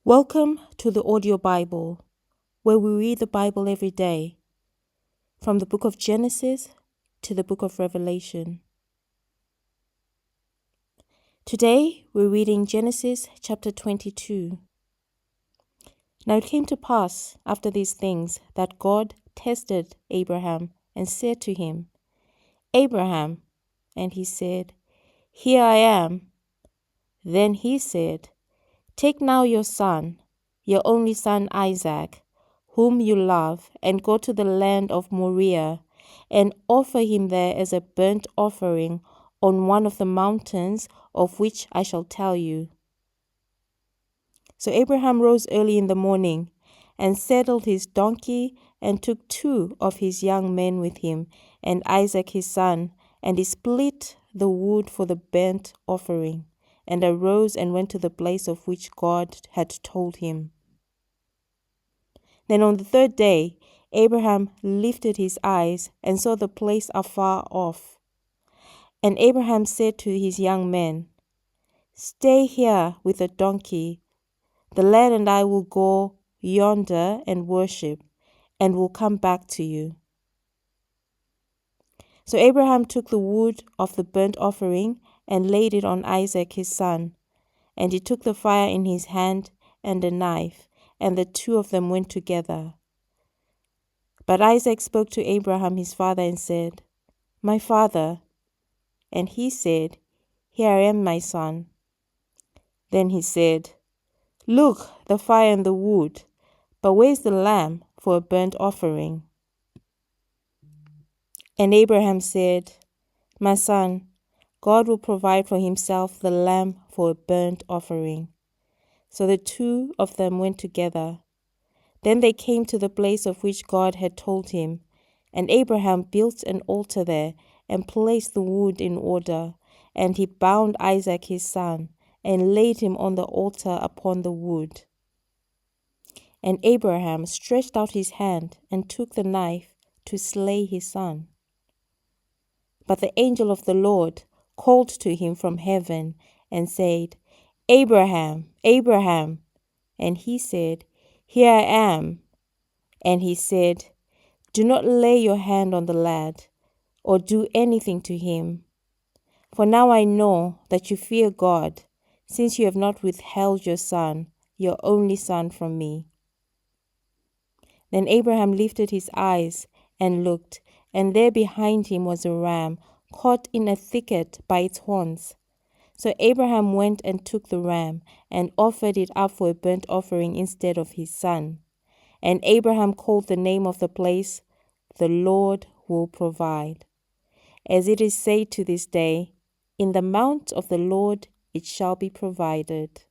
Welcome to the Audio Bible, where we read the Bible every day, from the book of Genesis to the book of Revelation. Today, we're reading Genesis chapter 22. Now it came to pass after these things that God tested Abraham and said to him, Abraham, and he said, Here I am. Then he said, Take now your son, your only son Isaac, whom you love, and go to the land of Moriah, and offer him there as a burnt offering on one of the mountains of which I shall tell you. So Abraham rose early in the morning, and saddled his donkey, and took 2 of his young men with him, and Isaac his son, and he split the wood for the burnt offering, and arose and went to the place of which God had told him. Then on the 3rd day, Abraham lifted his eyes and saw the place afar off. And Abraham said to his young men, Stay here with the donkey. The lad and I will go yonder and worship, and will come back to you. So Abraham took the wood of the burnt offering and laid it on Isaac his son. And he took the fire in his hand and a knife, and the 2 of them went together. But Isaac spoke to Abraham his father and said, My father. And he said, Here I am, my son. Then he said, Look, the fire and the wood, but where's the lamb for a burnt offering? And Abraham said, My son, God will provide for himself the lamb for a burnt offering. So the 2 of them went together. Then they came to the place of which God had told him, and Abraham built an altar there and placed the wood in order, and he bound Isaac his son and laid him on the altar upon the wood. And Abraham stretched out his hand and took the knife to slay his son. But the angel of the Lord called to him from heaven and said, Abraham, Abraham. And he said, Here I am. And he said, Do not lay your hand on the lad, or do anything to him. For now I know that you fear God, since you have not withheld your son, your only son, from me. Then Abraham lifted his eyes and looked, and there behind him was a ram, caught in a thicket by its horns. So Abraham went and took the ram, and offered it up for a burnt offering instead of his son. And Abraham called the name of the place, The Lord Will Provide. As it is said to this day, In the mount of the Lord it shall be provided.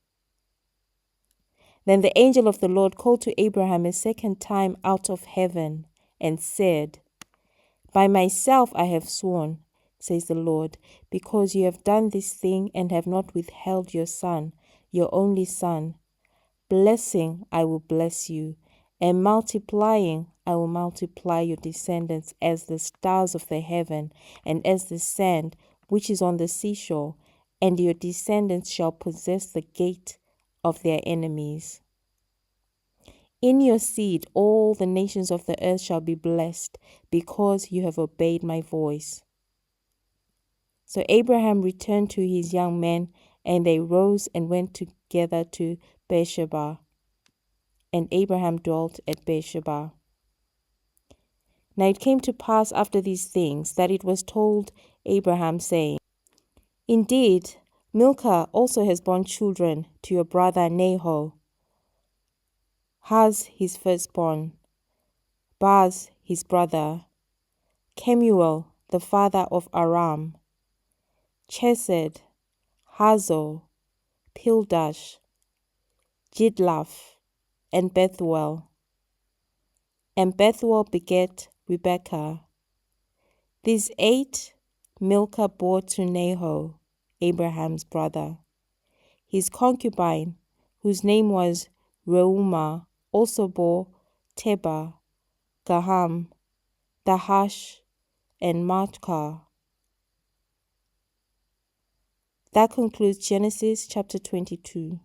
Then the angel of the Lord called to Abraham a second time out of heaven, and said, By myself I have sworn, says the Lord, because you have done this thing and have not withheld your son, your only son. Blessing I will bless you, and multiplying I will multiply your descendants as the stars of the heaven, and as the sand which is on the seashore, and your descendants shall possess the gate of their enemies. In your seed all the nations of the earth shall be blessed, because you have obeyed my voice. So Abraham returned to his young men, and they rose and went together to Beersheba. And Abraham dwelt at Beersheba. Now it came to pass after these things that it was told Abraham, saying, Indeed, Milcah also has borne children to your brother Nahor. Haz his firstborn, Baz his brother, Kemuel the father of Aram, Chesed, Hazor, Pildash, Jidlaph, and Bethuel. And Bethuel begat Rebekah. These 8 Milcah bore to Nahor, Abraham's brother. His concubine, whose name was Reumah, also bore Tebah, Gaham, Dahash, and Maachah. That concludes Genesis chapter 22.